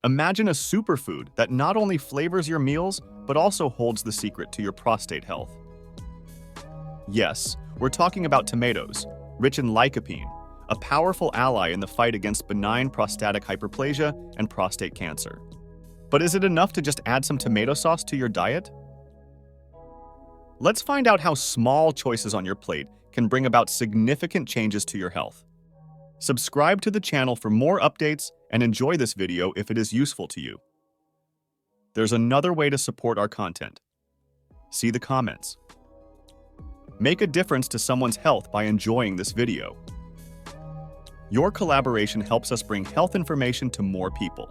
Imagine a superfood that not only flavors your meals, but also holds the secret to your prostate health. Yes, we're talking about tomatoes, rich in lycopene, a powerful ally in the fight against benign prostatic hyperplasia and prostate cancer. But is it enough to just add some tomato sauce to your diet? Let's find out how small choices on your plate can bring about significant changes to your health. Subscribe to the channel for more updates and enjoy this video if it is useful to you. There's another way to support our content. See the comments. Make a difference to someone's health by enjoying this video. Your collaboration helps us bring health information to more people.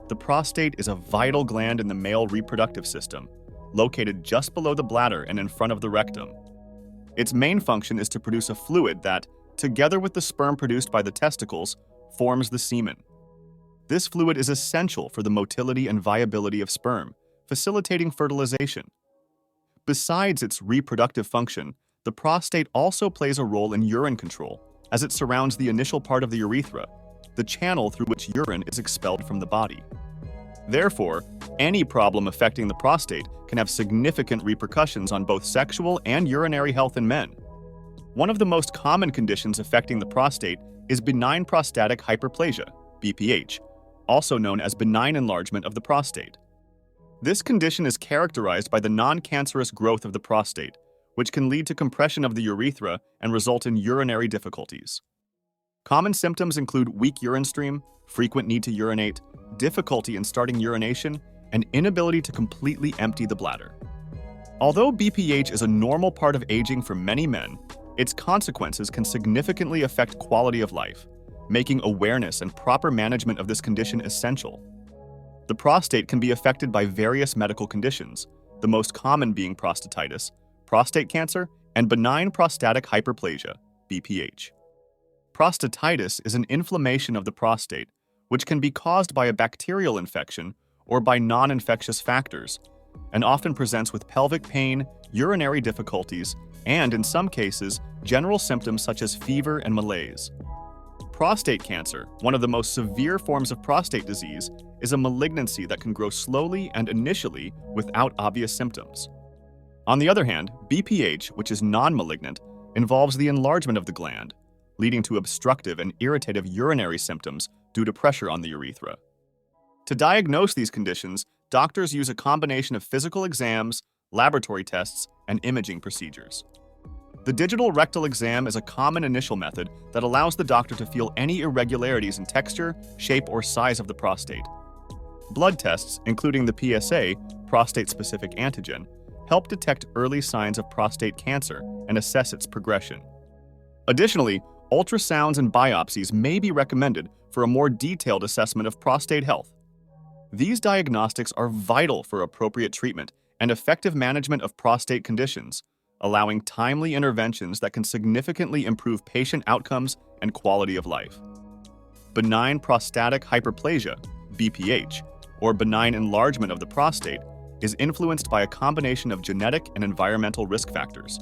The prostate is a vital gland in the male reproductive system, located just below the bladder and in front of the rectum. Its main function is to produce a fluid that, together with the sperm produced by the testicles, forms the semen. This fluid is essential for the motility and viability of sperm, facilitating fertilization. Besides its reproductive function, the prostate also plays a role in urine control, as it surrounds the initial part of the urethra, the channel through which urine is expelled from the body. Therefore, any problem affecting the prostate can have significant repercussions on both sexual and urinary health in men. One of the most common conditions affecting the prostate is benign prostatic hyperplasia, BPH, also known as benign enlargement of the prostate. This condition is characterized by the non-cancerous growth of the prostate, which can lead to compression of the urethra and result in urinary difficulties. Common symptoms include weak urine stream, frequent need to urinate, difficulty in starting urination, and inability to completely empty the bladder. Although BPH is a normal part of aging for many men, its consequences can significantly affect quality of life, making awareness and proper management of this condition essential. The prostate can be affected by various medical conditions, the most common being prostatitis, prostate cancer, and benign prostatic hyperplasia, BPH. Prostatitis is an inflammation of the prostate, which can be caused by a bacterial infection or by non-infectious factors, and often presents with pelvic pain, urinary difficulties, and, in some cases, general symptoms such as fever and malaise. Prostate cancer, one of the most severe forms of prostate disease, is a malignancy that can grow slowly and initially without obvious symptoms. On the other hand, BPH, which is non-malignant, involves the enlargement of the gland, leading to obstructive and irritative urinary symptoms due to pressure on the urethra. To diagnose these conditions, doctors use a combination of physical exams, laboratory tests, and imaging procedures. The digital rectal exam is a common initial method that allows the doctor to feel any irregularities in texture, shape, or size of the prostate. Blood tests, including the PSA, prostate-specific antigen, help detect early signs of prostate cancer and assess its progression. Additionally, ultrasounds and biopsies may be recommended for a more detailed assessment of prostate health. These diagnostics are vital for appropriate treatment and effective management of prostate conditions, allowing timely interventions that can significantly improve patient outcomes and quality of life. Benign prostatic hyperplasia, BPH, or benign enlargement of the prostate, is influenced by a combination of genetic and environmental risk factors.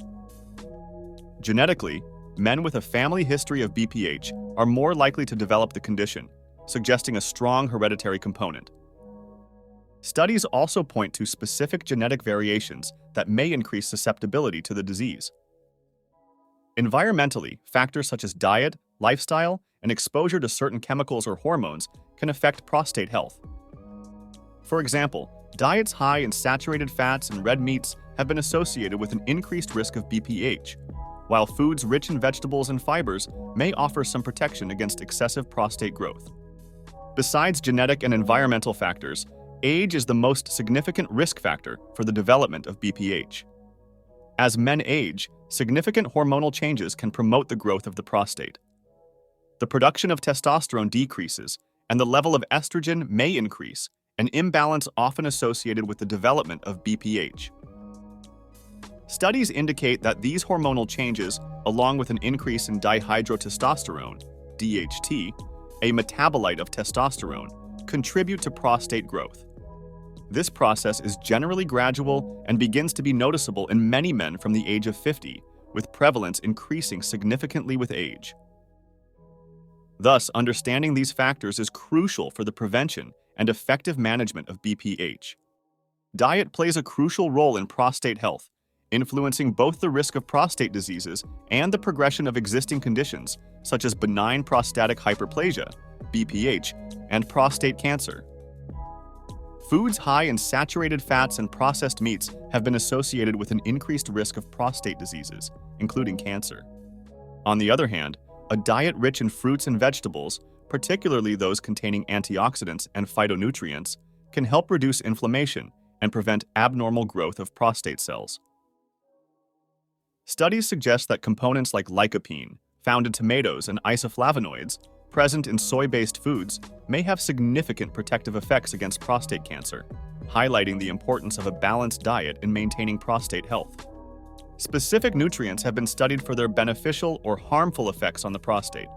Genetically, men with a family history of BPH are more likely to develop the condition, suggesting a strong hereditary component. Studies also point to specific genetic variations that may increase susceptibility to the disease. Environmentally, factors such as diet, lifestyle, and exposure to certain chemicals or hormones can affect prostate health. For example, diets high in saturated fats and red meats have been associated with an increased risk of BPH, while foods rich in vegetables and fibers may offer some protection against excessive prostate growth. Besides genetic and environmental factors, age is the most significant risk factor for the development of BPH. As men age, significant hormonal changes can promote the growth of the prostate. The production of testosterone decreases, and the level of estrogen may increase, an imbalance often associated with the development of BPH. Studies indicate that these hormonal changes, along with an increase in dihydrotestosterone, DHT, a metabolite of testosterone, contribute to prostate growth. This process is generally gradual and begins to be noticeable in many men from the age of 50, with prevalence increasing significantly with age. Thus, understanding these factors is crucial for the prevention and effective management of BPH. Diet plays a crucial role in prostate health, influencing both the risk of prostate diseases and the progression of existing conditions, such as benign prostatic hyperplasia, BPH, and prostate cancer. Foods high in saturated fats and processed meats have been associated with an increased risk of prostate diseases, including cancer. On the other hand, a diet rich in fruits and vegetables, particularly those containing antioxidants and phytonutrients, can help reduce inflammation and prevent abnormal growth of prostate cells. Studies suggest that components like lycopene, found in tomatoes, and isoflavonoids, present in soy-based foods, may have significant protective effects against prostate cancer, highlighting the importance of a balanced diet in maintaining prostate health. Specific nutrients have been studied for their beneficial or harmful effects on the prostate.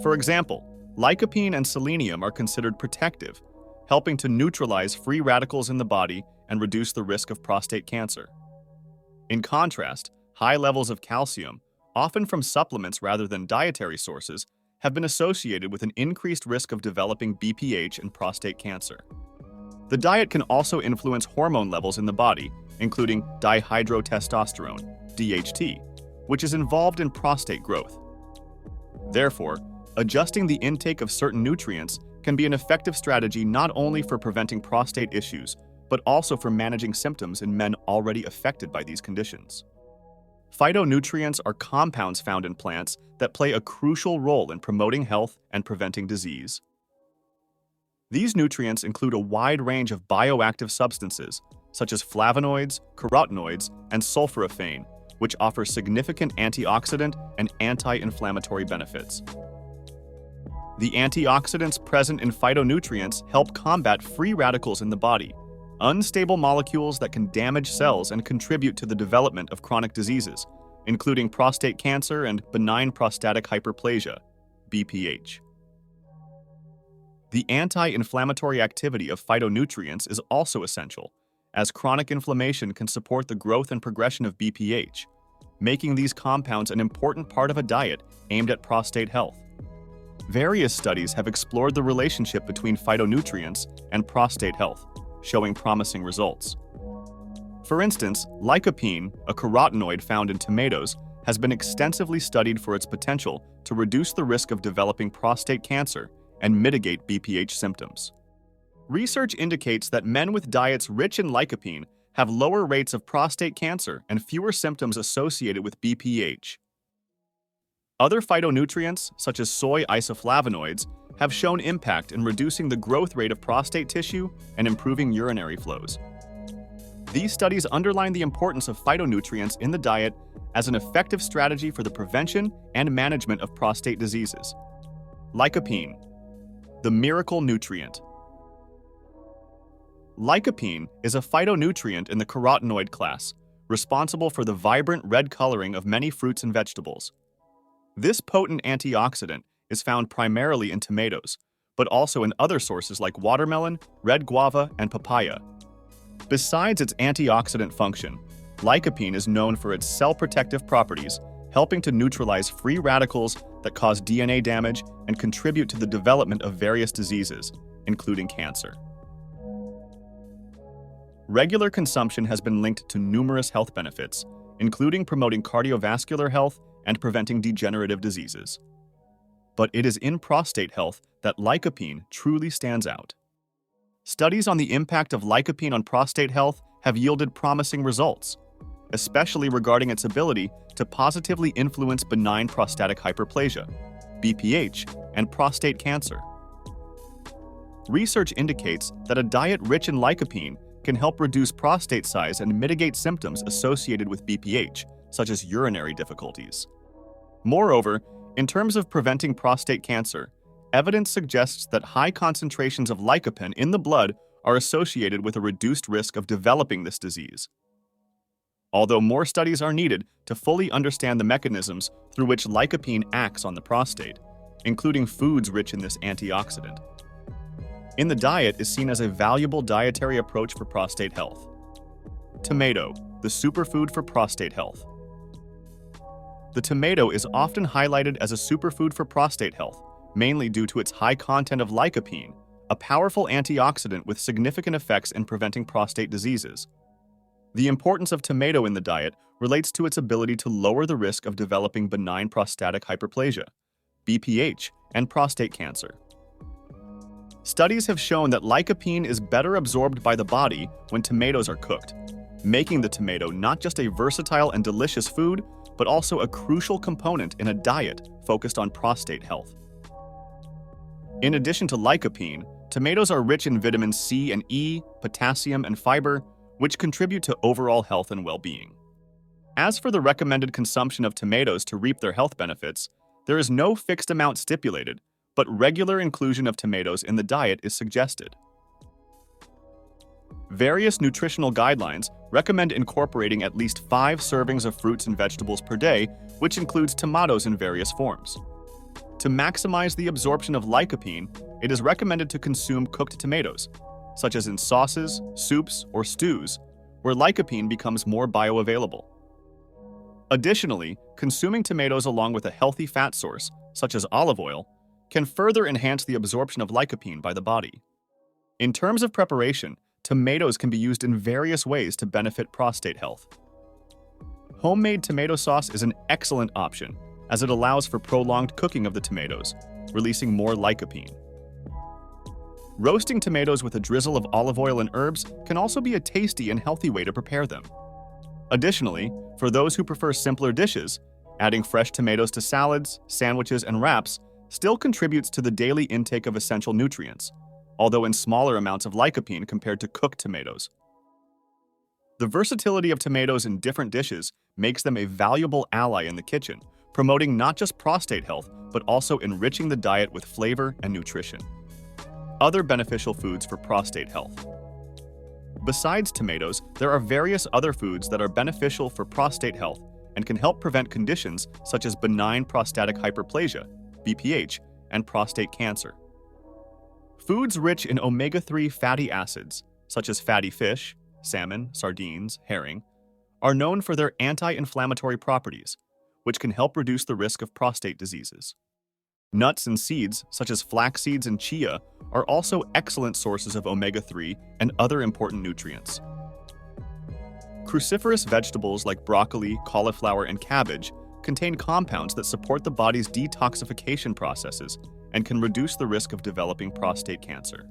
For example, lycopene and selenium are considered protective, helping to neutralize free radicals in the body and reduce the risk of prostate cancer. In contrast, high levels of calcium, often from supplements rather than dietary sources, have been associated with an increased risk of developing BPH and prostate cancer. The diet can also influence hormone levels in the body, including dihydrotestosterone, DHT, which is involved in prostate growth. Therefore, adjusting the intake of certain nutrients can be an effective strategy not only for preventing prostate issues, but also for managing symptoms in men already affected by these conditions. Phytonutrients are compounds found in plants that play a crucial role in promoting health and preventing disease. These nutrients include a wide range of bioactive substances, such as flavonoids, carotenoids, and sulforaphane, which offer significant antioxidant and anti-inflammatory benefits. The antioxidants present in phytonutrients help combat free radicals in the body, unstable molecules that can damage cells and contribute to the development of chronic diseases, including prostate cancer and benign prostatic hyperplasia, BPH. The anti-inflammatory activity of phytonutrients is also essential, as chronic inflammation can support the growth and progression of BPH, making these compounds an important part of a diet aimed at prostate health. Various studies have explored the relationship between phytonutrients and prostate health, showing promising results. For instance, lycopene, a carotenoid found in tomatoes, has been extensively studied for its potential to reduce the risk of developing prostate cancer and mitigate BPH symptoms. Research indicates that men with diets rich in lycopene have lower rates of prostate cancer and fewer symptoms associated with BPH. Other phytonutrients, such as soy isoflavonoids, have shown impact in reducing the growth rate of prostate tissue and improving urinary flows. These studies underline the importance of phytonutrients in the diet as an effective strategy for the prevention and management of prostate diseases. Lycopene, the miracle nutrient. Lycopene is a phytonutrient in the carotenoid class, responsible for the vibrant red coloring of many fruits and vegetables. This potent antioxidant is found primarily in tomatoes, but also in other sources like watermelon, red guava, and papaya. Besides its antioxidant function, lycopene is known for its cell-protective properties, helping to neutralize free radicals that cause DNA damage and contribute to the development of various diseases, including cancer. Regular consumption has been linked to numerous health benefits, including promoting cardiovascular health and preventing degenerative diseases. But it is in prostate health that lycopene truly stands out. Studies on the impact of lycopene on prostate health have yielded promising results, especially regarding its ability to positively influence benign prostatic hyperplasia, BPH, and prostate cancer. Research indicates that a diet rich in lycopene can help reduce prostate size and mitigate symptoms associated with BPH, such as urinary difficulties. Moreover, in terms of preventing prostate cancer, evidence suggests that high concentrations of lycopene in the blood are associated with a reduced risk of developing this disease. Although more studies are needed to fully understand the mechanisms through which lycopene acts on the prostate, including foods rich in this antioxidant. In the diet is seen as a valuable dietary approach for prostate health. Tomato, the superfood for prostate health. The tomato is often highlighted as a superfood for prostate health, mainly due to its high content of lycopene, a powerful antioxidant with significant effects in preventing prostate diseases. The importance of tomato in the diet relates to its ability to lower the risk of developing benign prostatic hyperplasia, BPH, and prostate cancer. Studies have shown that lycopene is better absorbed by the body when tomatoes are cooked, making the tomato not just a versatile and delicious food, but also a crucial component in a diet focused on prostate health. In addition to lycopene, tomatoes are rich in vitamins C and E, potassium, and fiber, which contribute to overall health and well-being. As for the recommended consumption of tomatoes to reap their health benefits, there is no fixed amount stipulated, but regular inclusion of tomatoes in the diet is suggested. Various nutritional guidelines recommend incorporating at least 5 servings of fruits and vegetables per day, which includes tomatoes in various forms. To maximize the absorption of lycopene, it is recommended to consume cooked tomatoes, such as in sauces, soups, or stews, where lycopene becomes more bioavailable. Additionally, consuming tomatoes along with a healthy fat source, such as olive oil, can further enhance the absorption of lycopene by the body. In terms of preparation, tomatoes can be used in various ways to benefit prostate health. Homemade tomato sauce is an excellent option, as it allows for prolonged cooking of the tomatoes, releasing more lycopene. Roasting tomatoes with a drizzle of olive oil and herbs can also be a tasty and healthy way to prepare them. Additionally, for those who prefer simpler dishes, adding fresh tomatoes to salads, sandwiches, and wraps still contributes to the daily intake of essential nutrients, although in smaller amounts of lycopene compared to cooked tomatoes. The versatility of tomatoes in different dishes makes them a valuable ally in the kitchen, promoting not just prostate health, but also enriching the diet with flavor and nutrition. Other beneficial foods for prostate health. Besides tomatoes, there are various other foods that are beneficial for prostate health and can help prevent conditions such as benign prostatic hyperplasia, BPH, and prostate cancer. Foods rich in omega-3 fatty acids, such as fatty fish, salmon, sardines, herring, are known for their anti-inflammatory properties, which can help reduce the risk of prostate diseases. Nuts and seeds, such as flax seeds and chia, are also excellent sources of omega-3 and other important nutrients. Cruciferous vegetables like broccoli, cauliflower, and cabbage contain compounds that support the body's detoxification processes and can reduce the risk of developing prostate cancer.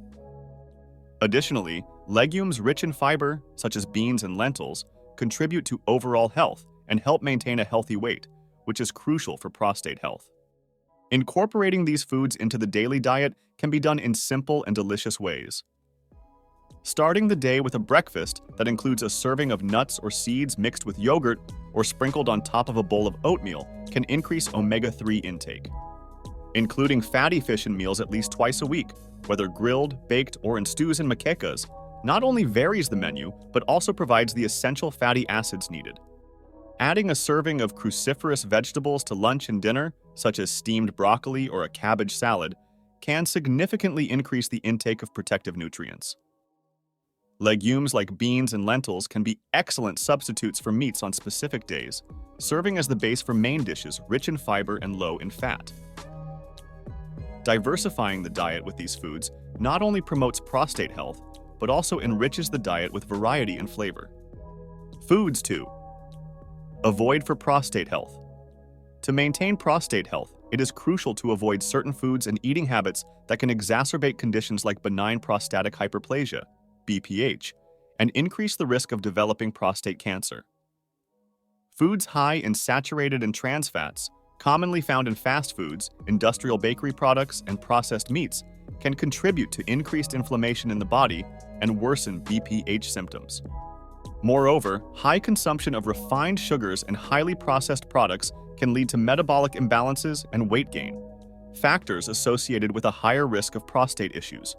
Additionally, legumes rich in fiber, such as beans and lentils, contribute to overall health and help maintain a healthy weight, which is crucial for prostate health. Incorporating these foods into the daily diet can be done in simple and delicious ways. Starting the day with a breakfast that includes a serving of nuts or seeds mixed with yogurt or sprinkled on top of a bowl of oatmeal can increase omega-3 intake. Including fatty fish in meals at least twice a week, whether grilled, baked, or in stews and moquecas, not only varies the menu, but also provides the essential fatty acids needed. Adding a serving of cruciferous vegetables to lunch and dinner, such as steamed broccoli or a cabbage salad, can significantly increase the intake of protective nutrients. Legumes like beans and lentils can be excellent substitutes for meats on specific days, serving as the base for main dishes rich in fiber and low in fat. Diversifying the diet with these foods not only promotes prostate health, but also enriches the diet with variety and flavor. Foods to avoid for prostate health. To maintain prostate health, it is crucial to avoid certain foods and eating habits that can exacerbate conditions like benign prostatic hyperplasia, BPH, and increase the risk of developing prostate cancer. Foods high in saturated and trans fats, commonly found in fast foods, industrial bakery products, and processed meats, can contribute to increased inflammation in the body and worsen BPH symptoms. Moreover, high consumption of refined sugars and highly processed products can lead to metabolic imbalances and weight gain, factors associated with a higher risk of prostate issues.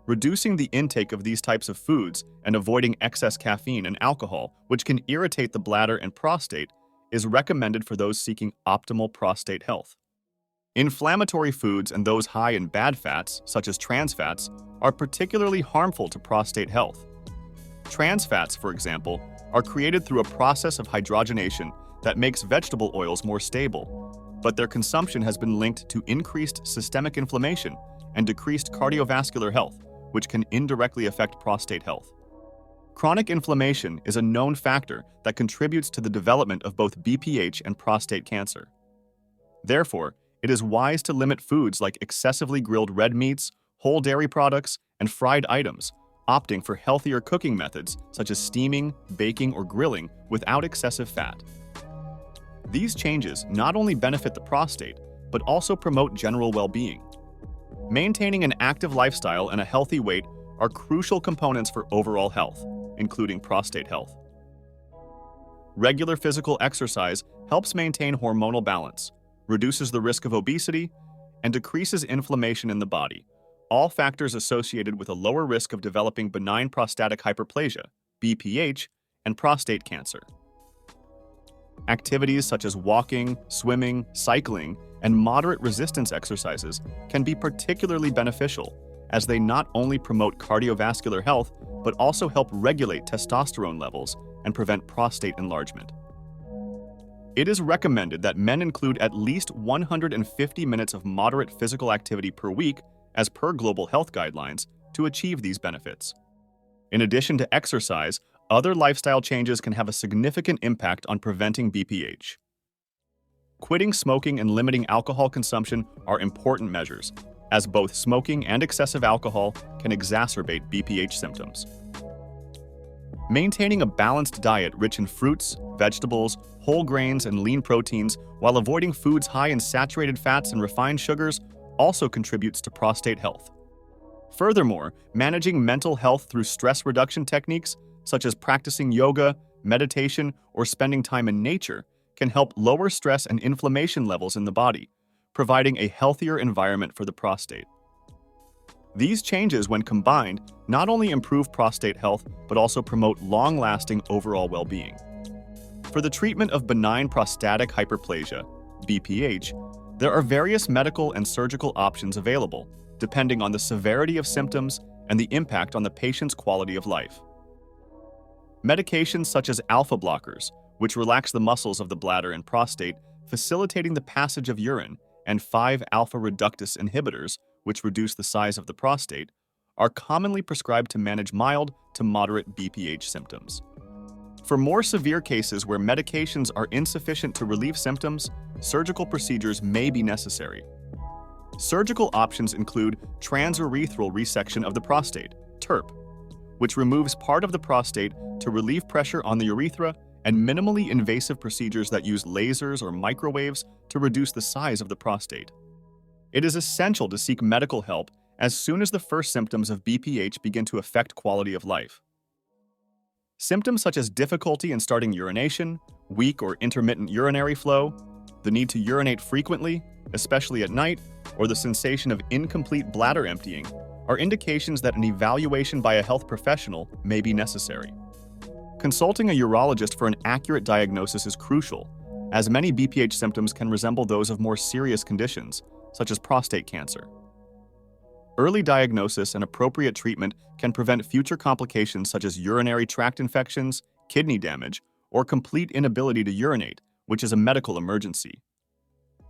Reducing the intake of these types of foods and avoiding excess caffeine and alcohol, which can irritate the bladder and prostate, is recommended for those seeking optimal prostate health. Inflammatory foods and those high in bad fats, such as trans fats, are particularly harmful to prostate health. Trans fats, for example, are created through a process of hydrogenation that makes vegetable oils more stable, but their consumption has been linked to increased systemic inflammation and decreased cardiovascular health, which can indirectly affect prostate health. Chronic inflammation is a known factor that contributes to the development of both BPH and prostate cancer. Therefore, it is wise to limit foods like excessively grilled red meats, whole dairy products, and fried items, opting for healthier cooking methods such as steaming, baking, or grilling without excessive fat. These changes not only benefit the prostate, but also promote general well-being. Maintaining an active lifestyle and a healthy weight are crucial components for overall health, including prostate health. Regular physical exercise helps maintain hormonal balance, reduces the risk of obesity, and decreases inflammation in the body, all factors associated with a lower risk of developing benign prostatic hyperplasia, BPH, and prostate cancer. Activities such as walking, swimming, cycling, and moderate resistance exercises can be particularly beneficial, as they not only promote cardiovascular health, but also help regulate testosterone levels and prevent prostate enlargement. It is recommended that men include at least 150 minutes of moderate physical activity per week, as per global health guidelines, to achieve these benefits. In addition to exercise, other lifestyle changes can have a significant impact on preventing BPH. Quitting smoking and limiting alcohol consumption are important measures, as both smoking and excessive alcohol can exacerbate BPH symptoms. Maintaining a balanced diet rich in fruits, vegetables, whole grains, and lean proteins, while avoiding foods high in saturated fats and refined sugars, also contributes to prostate health. Furthermore, managing mental health through stress reduction techniques, such as practicing yoga, meditation, or spending time in nature, can help lower stress and inflammation levels in the body, providing a healthier environment for the prostate. These changes, when combined, not only improve prostate health, but also promote long-lasting overall well-being. For the treatment of benign prostatic hyperplasia, BPH, there are various medical and surgical options available, depending on the severity of symptoms and the impact on the patient's quality of life. Medications such as alpha blockers, which relax the muscles of the bladder and prostate, facilitating the passage of urine, and 5-alpha reductase inhibitors, which reduce the size of the prostate, are commonly prescribed to manage mild to moderate BPH symptoms. For more severe cases where medications are insufficient to relieve symptoms, surgical procedures may be necessary. Surgical options include transurethral resection of the prostate, TURP, which removes part of the prostate to relieve pressure on the urethra, and minimally invasive procedures that use lasers or microwaves to reduce the size of the prostate. It is essential to seek medical help as soon as the first symptoms of BPH begin to affect quality of life. Symptoms such as difficulty in starting urination, weak or intermittent urinary flow, the need to urinate frequently, especially at night, or the sensation of incomplete bladder emptying are indications that an evaluation by a health professional may be necessary. Consulting a urologist for an accurate diagnosis is crucial, as many BPH symptoms can resemble those of more serious conditions, such as prostate cancer. Early diagnosis and appropriate treatment can prevent future complications such as urinary tract infections, kidney damage, or complete inability to urinate, which is a medical emergency.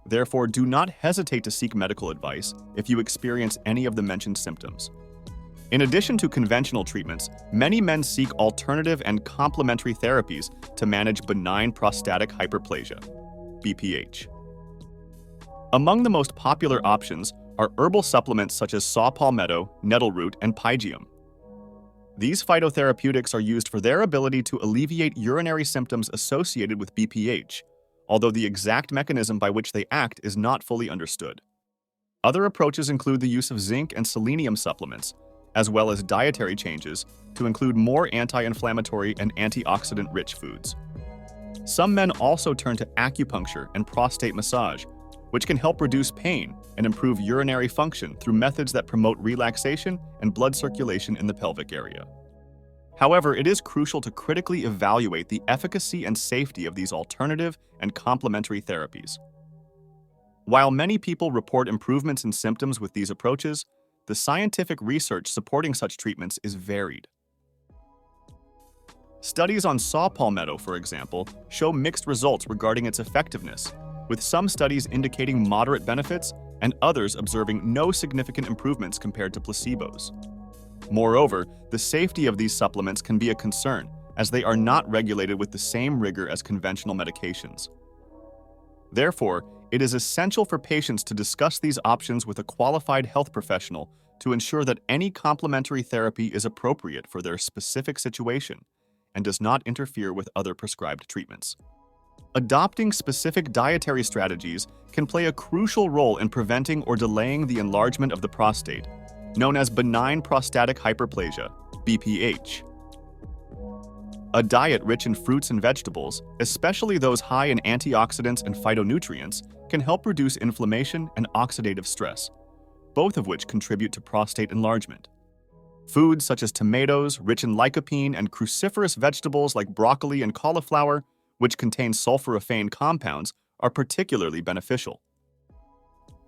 Therefore, do not hesitate to seek medical advice if you experience any of the mentioned symptoms. In addition to conventional treatments, many men seek alternative and complementary therapies to manage benign prostatic hyperplasia, BPH. Among the most popular options are herbal supplements such as saw palmetto, nettle root, and pygeum. These phytotherapeutics are used for their ability to alleviate urinary symptoms associated with BPH, although the exact mechanism by which they act is not fully understood. Other approaches include the use of zinc and selenium supplements, as well as dietary changes to include more anti-inflammatory and antioxidant-rich foods. Some men also turn to acupuncture and prostate massage, which can help reduce pain and improve urinary function through methods that promote relaxation and blood circulation in the pelvic area. However, it is crucial to critically evaluate the efficacy and safety of these alternative and complementary therapies. While many people report improvements in symptoms with these approaches, the scientific research supporting such treatments is varied. Studies on saw palmetto, for example, show mixed results regarding its effectiveness, with some studies indicating moderate benefits and others observing no significant improvements compared to placebos. Moreover, the safety of these supplements can be a concern, as they are not regulated with the same rigor as conventional medications. Therefore, it is essential for patients to discuss these options with a qualified health professional to ensure that any complementary therapy is appropriate for their specific situation and does not interfere with other prescribed treatments. Adopting specific dietary strategies can play a crucial role in preventing or delaying the enlargement of the prostate, known as benign prostatic hyperplasia, BPH. A diet rich in fruits and vegetables, especially those high in antioxidants and phytonutrients, can help reduce inflammation and oxidative stress, both of which contribute to prostate enlargement. Foods such as tomatoes, rich in lycopene, and cruciferous vegetables like broccoli and cauliflower, which contain sulforaphane compounds, are particularly beneficial.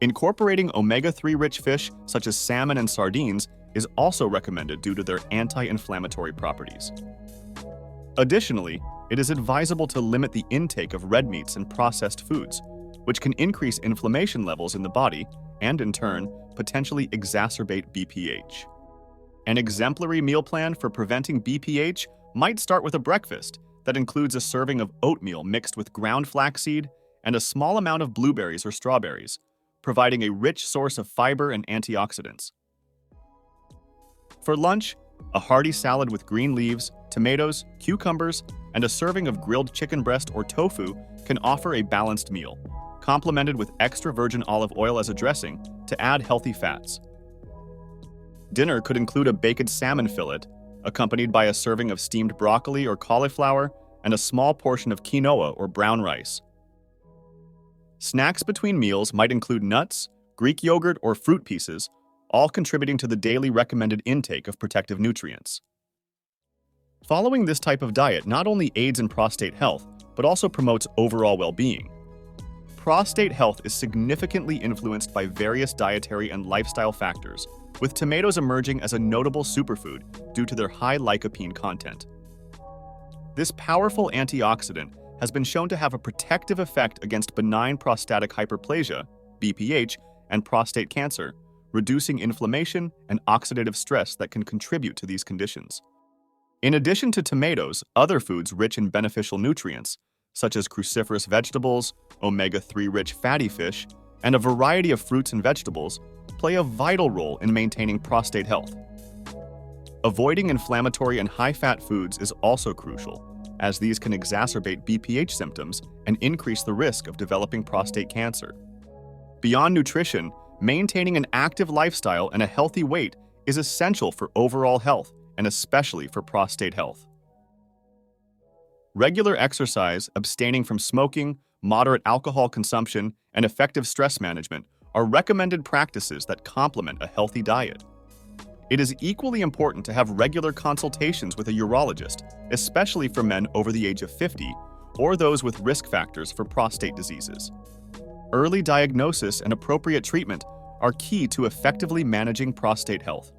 Incorporating omega-3 rich fish such as salmon and sardines is also recommended due to their anti-inflammatory properties. Additionally, it is advisable to limit the intake of red meats and processed foods, which can increase inflammation levels in the body and, in turn, potentially exacerbate BPH. An exemplary meal plan for preventing BPH might start with a breakfast that includes a serving of oatmeal mixed with ground flaxseed and a small amount of blueberries or strawberries, providing a rich source of fiber and antioxidants. For lunch, a hearty salad with green leaves, tomatoes, cucumbers, and a serving of grilled chicken breast or tofu can offer a balanced meal, complemented with extra virgin olive oil as a dressing to add healthy fats. Dinner could include a baked salmon fillet, accompanied by a serving of steamed broccoli or cauliflower and a small portion of quinoa or brown rice. Snacks between meals might include nuts, Greek yogurt, or fruit pieces, all contributing to the daily recommended intake of protective nutrients. Following this type of diet not only aids in prostate health, but also promotes overall well-being. Prostate health is significantly influenced by various dietary and lifestyle factors, with tomatoes emerging as a notable superfood due to their high lycopene content. This powerful antioxidant has been shown to have a protective effect against benign prostatic hyperplasia, BPH, and prostate cancer, reducing inflammation and oxidative stress that can contribute to these conditions. In addition to tomatoes, other foods rich in beneficial nutrients, such as cruciferous vegetables, omega-3 rich fatty fish, and a variety of fruits and vegetables, play a vital role in maintaining prostate health. Avoiding inflammatory and high-fat foods is also crucial, as these can exacerbate BPH symptoms and increase the risk of developing prostate cancer. Beyond nutrition, maintaining an active lifestyle and a healthy weight is essential for overall health and especially for prostate health. Regular exercise, abstaining from smoking, moderate alcohol consumption, and effective stress management are recommended practices that complement a healthy diet. It is equally important to have regular consultations with a urologist, especially for men over the age of 50 or those with risk factors for prostate diseases. Early diagnosis and appropriate treatment are key to effectively managing prostate health.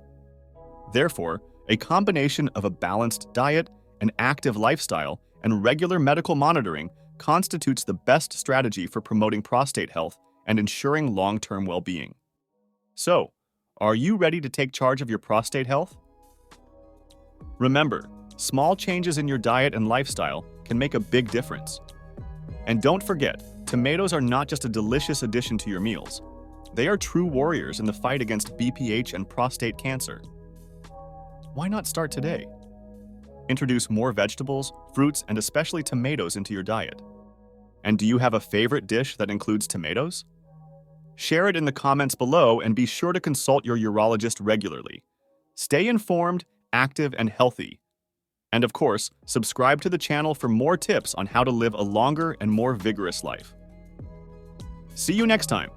Therefore, a combination of a balanced diet, an active lifestyle, and regular medical monitoring constitutes the best strategy for promoting prostate health and ensuring long-term well-being. So, are you ready to take charge of your prostate health? Remember, small changes in your diet and lifestyle can make a big difference. And don't forget, tomatoes are not just a delicious addition to your meals. They are true warriors in the fight against BPH and prostate cancer. Why not start today? Introduce more vegetables, fruits, and especially tomatoes into your diet. And do you have a favorite dish that includes tomatoes? Share it in the comments below and be sure to consult your urologist regularly. Stay informed, active, and healthy. And of course, subscribe to the channel for more tips on how to live a longer and more vigorous life. See you next time.